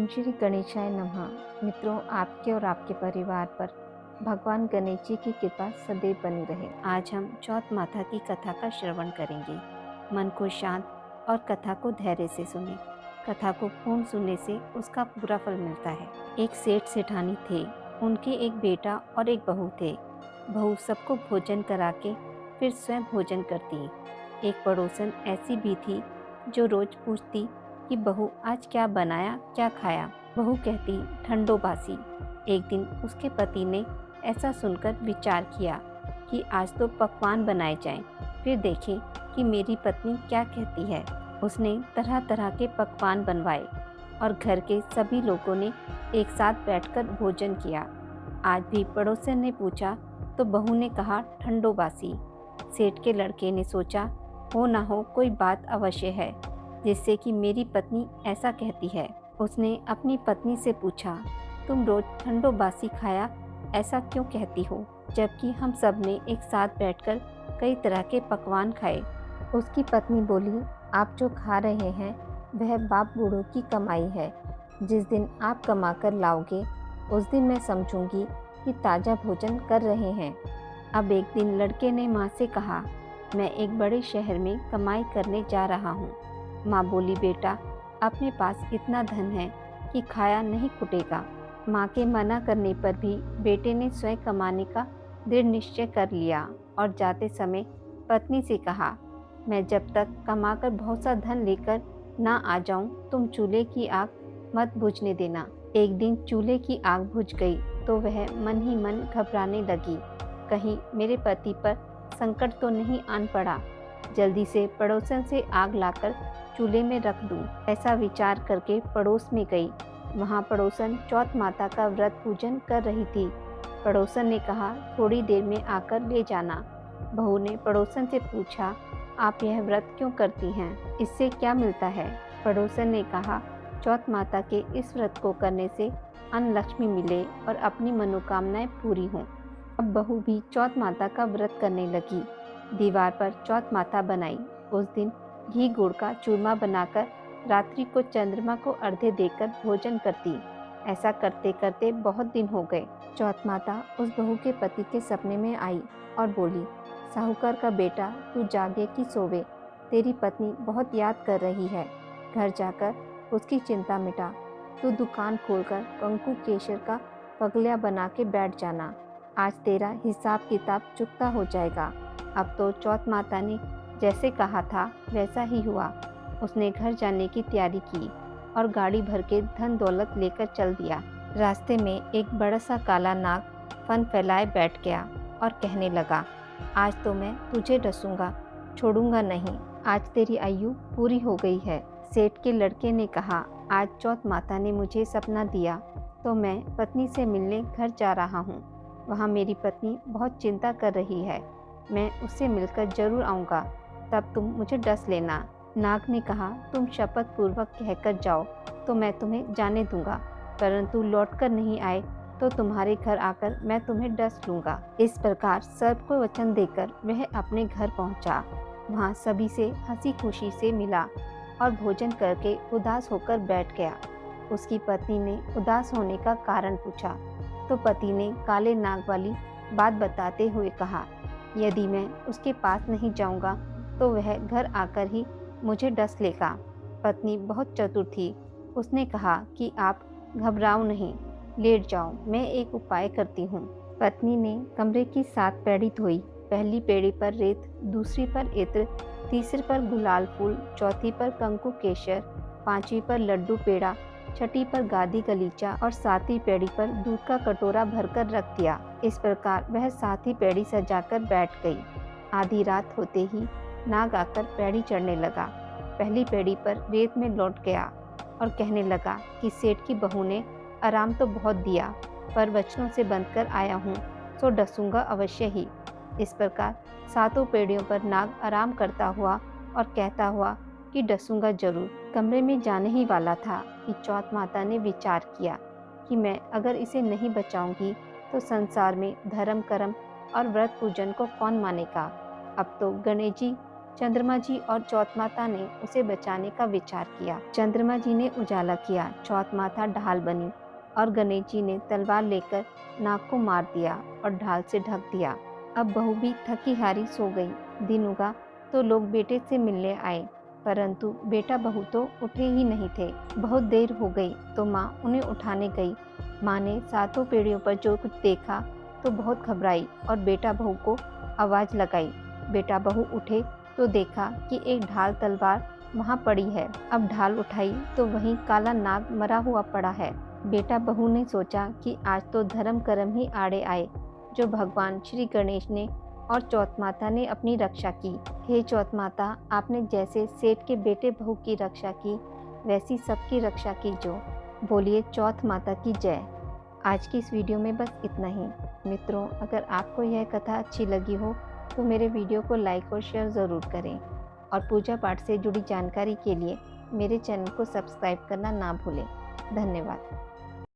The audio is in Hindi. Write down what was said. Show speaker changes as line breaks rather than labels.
ओम श्री गणेशाय नमः। मित्रों, आपके और आपके परिवार पर भगवान गणेश जी की कृपा सदैव बनी रहे। आज हम चौथ माता की कथा का श्रवण करेंगे। मन को शांत और कथा को धैर्य से सुने। कथा को पूर्ण सुनने से उसका पूरा फल मिलता है। एक सेठ सेठानी थे। उनके एक बेटा और एक बहू थे। बहू सबको भोजन करा के फिर स्वयं भोजन करती। एक पड़ोसन ऐसी भी थी जो रोज पूछती कि बहू आज क्या बनाया, क्या खाया। बहू कहती ठंडो बासी। एक दिन उसके पति ने ऐसा सुनकर विचार किया कि आज तो पकवान बनाए जाएं, फिर देखें कि मेरी पत्नी क्या कहती है। उसने तरह तरह के पकवान बनवाए और घर के सभी लोगों ने एक साथ बैठकर भोजन किया। आज भी पड़ोसन ने पूछा तो बहू ने कहा ठंडो बासी। सेठ के लड़के ने सोचा हो ना हो कोई बात अवश्य है जिससे कि मेरी पत्नी ऐसा कहती है। उसने अपनी पत्नी से पूछा, तुम रोज ठंडो बासी खाया ऐसा क्यों कहती हो, जबकि हम सब ने एक साथ बैठकर कई तरह के पकवान खाए। उसकी पत्नी बोली, आप जो खा रहे हैं वह बाप बूढ़ों की कमाई है। जिस दिन आप कमा कर लाओगे उस दिन मैं समझूंगी कि ताज़ा भोजन कर रहे हैं। अब एक दिन लड़के ने माँ से कहा, मैं एक बड़े शहर में कमाई करने जा रहा हूँ। माँ बोली, बेटा अपने पास इतना धन है कि खाया नहीं फूटेगा। माँ के मना करने पर भी बेटे ने स्वयं कमाने का दृढ़ निश्चय कर लिया और जाते समय पत्नी से कहा, मैं जब तक कमाकर बहुत सा धन लेकर ना आ जाऊं तुम चूल्हे की आग मत बुझने देना। एक दिन चूल्हे की आग बुझ गई तो वह मन ही मन घबराने लगी, कहीं मेरे पति पर संकट तो नहीं आन पड़ा। जल्दी से पड़ोसन से आग लाकर चूल्हे में रख दूं। ऐसा विचार करके पड़ोस में गई। वहां पड़ोसन चौथ माता का व्रत पूजन कर रही थी। पड़ोसन ने कहा, थोड़ी देर में आकर ले जाना। बहू ने पड़ोसन से पूछा, आप यह व्रत क्यों करती हैं, इससे क्या मिलता है। पड़ोसन ने कहा, चौथ माता के इस व्रत को करने से अन्न लक्ष्मी मिले और अपनी मनोकामनाएं पूरी हों। अब बहू भी चौथ माता का व्रत करने लगी। दीवार पर चौथ माता बनाई। उस दिन घी गुड़ का चूरमा बनाकर रात्रि को चंद्रमा को अर्घ्य देकर भोजन करती। ऐसा करते करते बहुत दिन हो गए। चौथ माता उस बहू के पति के सपने में आई और बोली, साहूकार का बेटा तू जागे कि सोवे, तेरी पत्नी बहुत याद कर रही है। घर जाकर उसकी चिंता मिटा। तू दुकान खोलकर कंकु केशर का पगलिया बना के बैठ जाना। आज तेरा हिसाब किताब चुकता हो जाएगा। अब तो चौथ माता ने जैसे कहा था वैसा ही हुआ। उसने घर जाने की तैयारी की और गाड़ी भर के धन दौलत लेकर चल दिया। रास्ते में एक बड़ा सा काला नाग फन फैलाए बैठ गया और कहने लगा, आज तो मैं तुझे डसूंगा, छोड़ूंगा नहीं। आज तेरी आयु पूरी हो गई है। सेठ के लड़के ने कहा, आज चौथ माता ने मुझे सपना दिया तो मैं पत्नी से मिलने घर जा रहा हूँ। वहाँ मेरी पत्नी बहुत चिंता कर रही है। मैं उससे मिलकर जरूर आऊँगा, तब तुम मुझे डस लेना। नाग ने कहा, तुम शपथ पूर्वक कहकर जाओ तो मैं तुम्हें जाने दूंगा, परंतु लौटकर नहीं आए तो तुम्हारे घर आकर मैं तुम्हें डस लूंगा। इस प्रकार सर्प को वचन देकर वह अपने घर पहुंचा। वहां सभी से हंसी खुशी से मिला और भोजन करके उदास होकर बैठ गया। उसकी पत्नी ने उदास होने का कारण पूछा तो पति ने काले नाग वाली बात बताते हुए कहा, यदि मैं उसके पास नहीं जाऊंगा तो वह घर आकर ही मुझे डस लेगा। पत्नी बहुत चतुर थी। उसने कहा कि आप घबराओ नहीं, लेट जाओ, मैं एक उपाय करती हूँ। पत्नी ने कमरे की 7 पैड़ी धोई। पहली पैड़ी पर रेत, दूसरी पर इत्र, तीसरी पर गुलाल फूल, चौथी पर कंकु केशर, पांचवी पर लड्डू पेड़ा, छठी पर गादी गलीचा और 7वीं पैड़ी पर दूध का कटोरा भरकर रख दिया। इस प्रकार वह 7वीं पैड़ी सजाकर बैठ गई। आधी रात होते ही नाग आकर पैड़ी चढ़ने लगा। पहली पैड़ी पर रेत में लौट गया और कहने लगा कि सेठ की बहू ने आराम तो बहुत दिया, पर वचनों से बंधकर आया हूँ तो डसूंगा अवश्य ही। इस प्रकार 7 पैड़ियों पर नाग आराम करता हुआ और कहता हुआ कि डसूंगा जरूर। कमरे में जाने ही वाला था कि चौथ माता ने विचार किया कि मैं अगर इसे नहीं बचाऊंगी तो संसार में धर्म कर्म और व्रत पूजन को कौन मानेगा। अब तो गणेश जी चंद्रमा जी और चौथ माता ने उसे बचाने का विचार किया। चंद्रमा जी ने उजाला किया, चौथ माता ढाल बनी और गणेश जी ने तलवार लेकर नाग को मार दिया और ढाल से ढक दिया। अब बहू भी थकी हारी सो गई। दिन उगा तो लोग बेटे से मिलने आए, परंतु बेटा बहू तो उठे ही नहीं थे। बहुत देर हो गई तो माँ उन्हें उठाने गई। माँ ने सातों पीढ़ियों पर जो कुछ देखा तो बहुत घबराई और बेटा बहू को आवाज़ लगाई। बेटा बहू उठे तो देखा कि एक ढाल तलवार वहाँ पड़ी है। अब ढाल उठाई तो वहीं काला नाग मरा हुआ पड़ा है। बेटा बहू ने सोचा कि आज तो धर्म कर्म ही आड़े आए, जो भगवान श्री गणेश ने और चौथ माता ने अपनी रक्षा की। हे चौथ माता, आपने जैसे सेठ के बेटे बहू की रक्षा की, वैसी सबकी रक्षा कीजो। बोलिए चौथ माता की जय। आज की इस वीडियो में बस इतना ही। मित्रों, अगर आपको यह कथा अच्छी लगी हो तो मेरे वीडियो को लाइक और शेयर ज़रूर करें और पूजा पाठ से जुड़ी जानकारी के लिए मेरे चैनल को सब्सक्राइब करना ना भूलें। धन्यवाद।